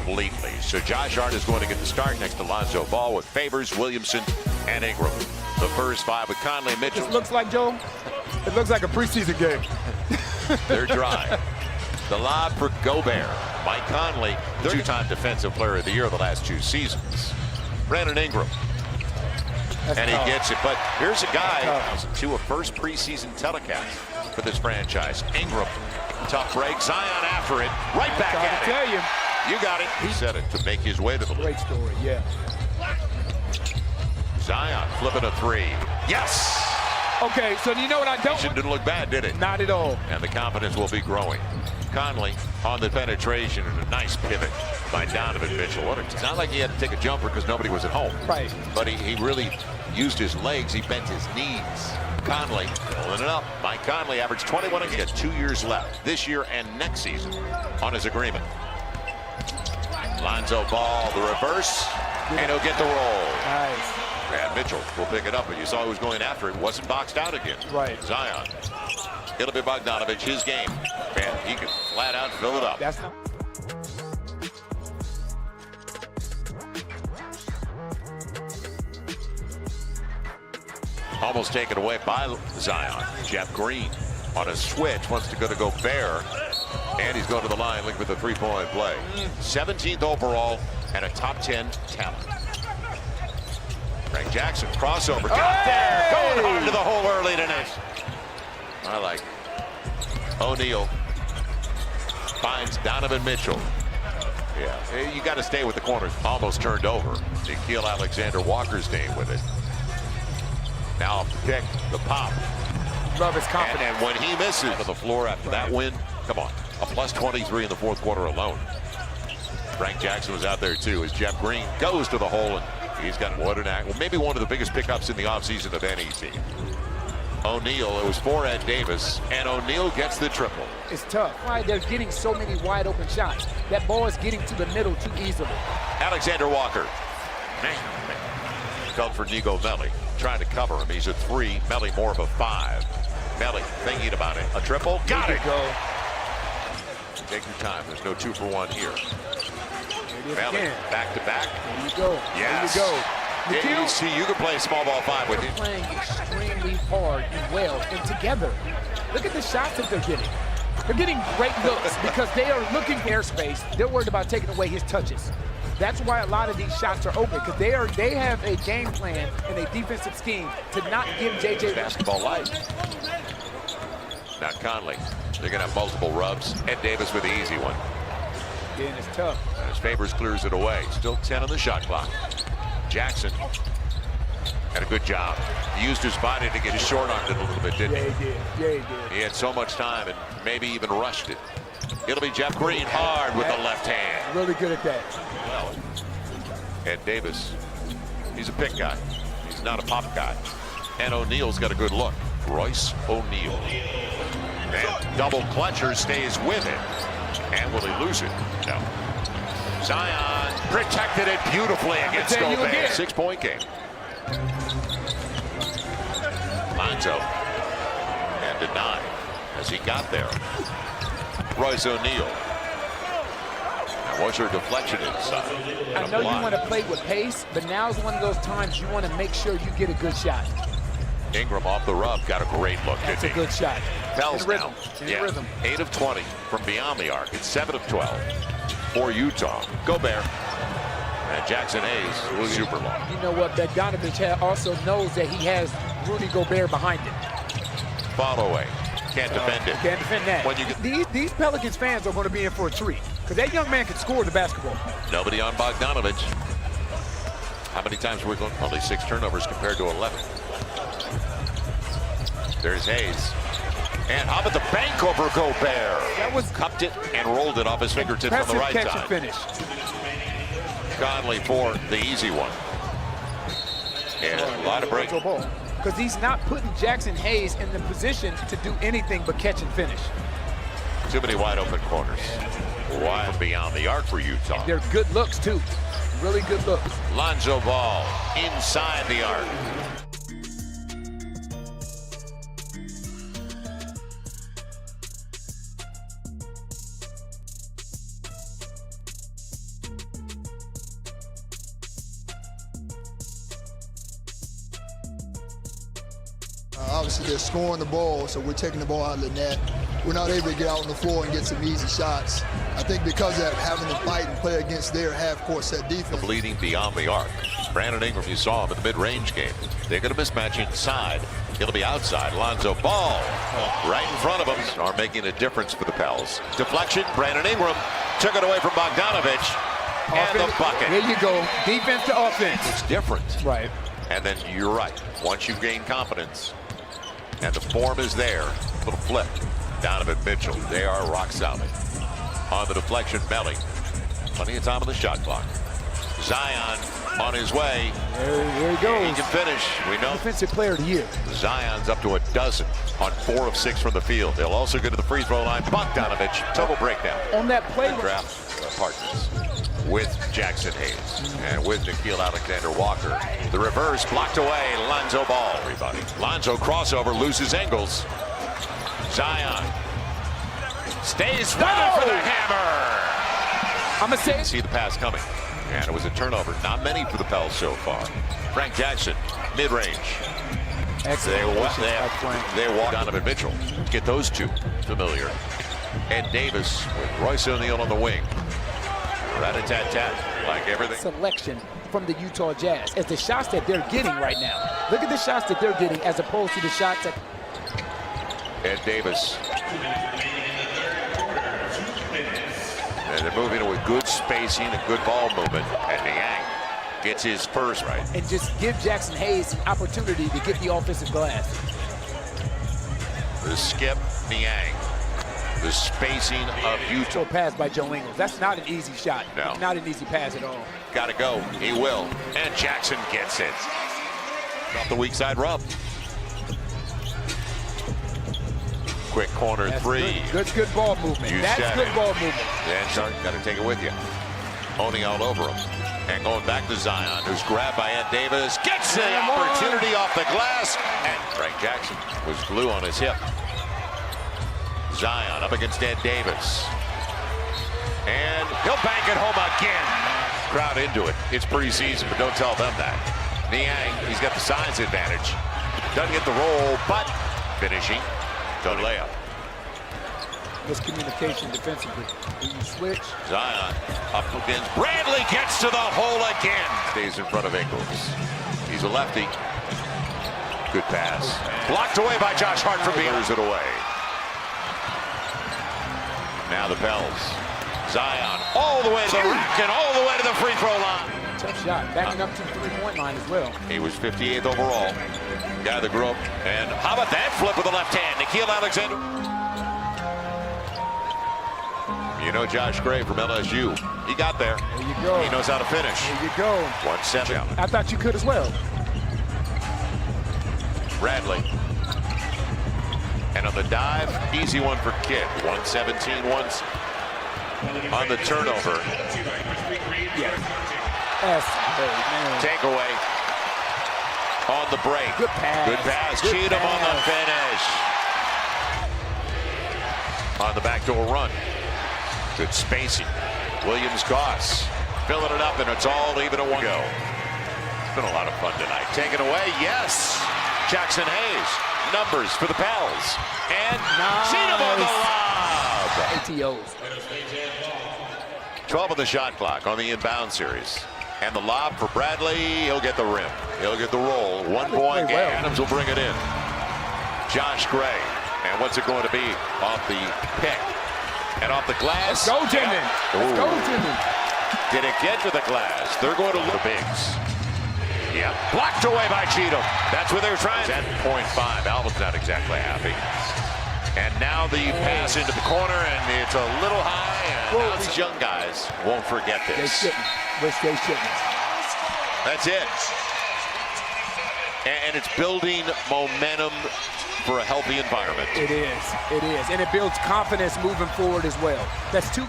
completely. So Josh Hart is going to get the start next to Lonzo Ball with Favors, Williamson, and Ingram. The first five with Conley, Mitchell. It looks like, Joe, it looks like a preseason game. They're dry. The lob for Gobert. Mike Conley, two-time Defensive Player of the Year the last 2 seasons. Brandon Ingram. And he gets it. But here's a guy to a first preseason telecast for this franchise. Ingram, tough break. Zion after it. Right back at it. Tell you. You got it. He said it to make his way to the league. Great story, yeah. Zion flipping a 3. Yes! Okay, so you know what I don't want? Didn't look bad, did it? Not at all. And the confidence will be growing. Conley on the penetration and a nice pivot by Donovan Mitchell. It's not like he had to take a jumper because nobody was at home. Right. But he really used his legs. He bent his knees. Conley pulling it up. Mike Conley averaged 21. He's got 2 years left this year and next season on his agreement. Lonzo Ball, the reverse, and he'll get the roll. Nice. And Mitchell will pick it up, but you saw he was going after it. Wasn't boxed out again. Right. Zion. It'll be Bogdanovich, his game. And he can flat out fill it up. That's not. Almost taken away by Zion. Jeff Green on a switch wants to go to Gobert. And he's going to the line looking for the three-point play. 17th overall and a top 10 talent. Frank Jackson, crossover, got there, going hard to the hole early tonight. I like it. O'Neal finds Donovan Mitchell. Yeah, you got to stay with the corners. Almost turned over. Nikhil Alexander-Walker's name with it. Now off the pick, the pop. Love his confidence. And when he misses on the floor after that win, come on, a plus 23 in the fourth quarter alone. Frank Jackson was out there too as Jeff Green goes to the hole, and he's got maybe one of the biggest pickups in the offseason of any team. O'Neal, it was for Ed Davis, and O'Neal gets the triple. It's tough. Why they're getting so many wide open shots. That ball is getting to the middle too easily. Alexander Walker. Man. Felt for Nico Melli. Trying to cover him. He's a 3. Melli more of a 5. Melli thinking about it. A triple. Got it. Go. Take your time. There's no 2 for 1 here. Melli back to back. There you go. Yes. There you go. You see, you can play small ball 5 with him. Playing extremely hard and well and together. Look at the shots that they're getting. They're getting great looks because they are looking for airspace. They're worried about taking away his touches. That's why a lot of these shots are open, because they have a game plan and a defensive scheme to not give JJ basketball life. Now Conley, they're going to have multiple rubs. Ed Davis with the easy one. Again, it's tough. And his Favors clears it away. Still 10 on the shot clock. Jackson had a good job. He used his body to get his short armed it a little bit, didn't he? Yeah, he did. Yeah, he did. He had so much time and maybe even rushed it. It'll be Jeff Green hard with the left hand. Really good at that. Well, Ed Davis, he's a pick guy. He's not a pop guy. And O'Neal's got a good look. Royce O'Neal. And double clutcher stays with it. And will he lose it? No. Zion protected it beautifully against Gobert. 6-point game. Lonzo. And denied as he got there. Royce O'Neal. What's your deflection inside? I know you want to play with pace, but now's one of those times you want to make sure you get a good shot. Ingram off the rub, got a great look. That's a good shot. Pels now. Rhythm. 8 of 20 from beyond the arc. It's 7 of 12 for Utah. Gobert. And Jackson Hayes was super long. You know what? Bogdanovich also knows that he has Rudy Gobert behind him. Follow away. Can't defend it. Can't defend that. When you these Pelicans fans are going to be in for a treat because that young man can score the basketball. Nobody on Bogdanovich. How many times were we going? Only 6 turnovers compared to 11. There's Hayes. And how about the bank over Gobert? That was cupped it and rolled it off his fingertips on the right catch side. And finish. Conley for the easy one. And a lot of break. Because he's not putting Jackson Hayes in the position to do anything but catch and finish. Too many wide open corners. Wide beyond the arc for Utah. And they're good looks too. Really good looks. Lonzo Ball inside the arc. Obviously, they're scoring the ball, so we're taking the ball out of the net. We're not able to get out on the floor and get some easy shots. I think because of having to fight and play against their half-court set defense. Bleeding beyond the arc. Brandon Ingram, you saw him in the mid-range game. They're going to mismatch inside. It'll be outside. Lonzo Ball right in front of him are making a difference for the Pels. Deflection. Brandon Ingram took it away from Bogdanovich. And the bucket. Here you go. Defense to offense. It's different. Right. And then you're right. Once you gain confidence and the form is there, little flip. Donovan Mitchell. They are rock solid. On the deflection, Melly. Plenty of time on the shot clock. Zion on his way. There he goes. He can finish. We know. Defensive player of the year. Zion's up to a dozen on 4 of 6 from the field. They'll also get to the free throw line. Bogdanovich, total breakdown. On that play. Draft partners with Jackson Hayes and with Nickeil Alexander-Walker. The reverse blocked away. Lonzo Ball, everybody. Lonzo crossover, loses angles. Zion stays weathered for the hammer. I'm going to say. See the pass coming. And it was a turnover. Not many for the Pels so far. Frank Jackson, mid-range. They walk Donovan Mitchell. Get those two familiar. Ed Davis with Royce O'Neal on the wing. Rat-a-tat-tat, like everything. Selection from the Utah Jazz as the shots that they're getting right now. Look at the shots that they're getting as opposed to the shots that. Ed Davis. And they're moving with good spacing and good ball movement. And Niang gets his first right. And just give Jackson Hayes an opportunity to get the offensive glass. The skip, Niang. The spacing of Utah. Pass by Joe Ingles. That's not an easy shot. No. Not an easy pass at all. Got to go. He will. And Jackson gets it. Off the weak side rub. Quick corner That's three. Good ball movement. That's good ball movement. Dan Sharp got to take it with you. Owning all over him. And going back to Zion, who's grabbed by Ed Davis. Gets the opportunity off the glass. And Frank Jackson was glue on his hip. Zion up against Ed Davis. And he'll bank it home again. Crowd into it. It's preseason, but don't tell them that. Niang, he's got the size advantage. Doesn't get the roll, but finishing. Don't layup. Miscommunication defensively. When you switch. Zion up against Bradley, gets to the hole again. Stays in front of Ingles. He's a lefty. Good pass. Blocked away by Josh Hart from beaters it away. Now the Pels. Zion all the way to the rack and all the way to the free throw line. Tough shot. Backing up to the three-point line as well. He was 58th overall. Guy that grew up. And how about that flip with the left hand? Nickeil Alexander. You know Josh Gray from LSU. He got there. There you go. He knows how to finish. There you go. 1-7. I thought you could as well. Bradley. And on the dive, easy one for Kidd. 117 once on the turnover. Yes. Takeaway on the break. Good pass. Good pass. Good Cheatham pass. on the finish. On the backdoor run. Good spacing. Williams Goss filling it up, and it's all even at one go. It's been a lot of fun tonight. Taken away, yes. Jackson Hayes. Numbers for the Pels. And Cheatham on the lob. ATOs. 12 on the shot clock on the inbound series. And the lob for Bradley. He'll get the rim. He'll get the roll. 1 point game. Adams will bring it in. Josh Gray. And what's it going to be? Off the pick. And off the glass. Let's go, Jimmy. Let's go, Jimmy. Did it get to the glass? They're going to look bigs. Yeah, blocked away by Cheatham. That's what they were trying. 10.5. Alvin's not exactly happy. And now the pass into the corner, and it's a little high. And now these young guys won't forget this. They shouldn't. Wish they shouldn't. That's it. And it's building momentum for a healthy environment. It is. It is. And it builds confidence moving forward as well. That's two.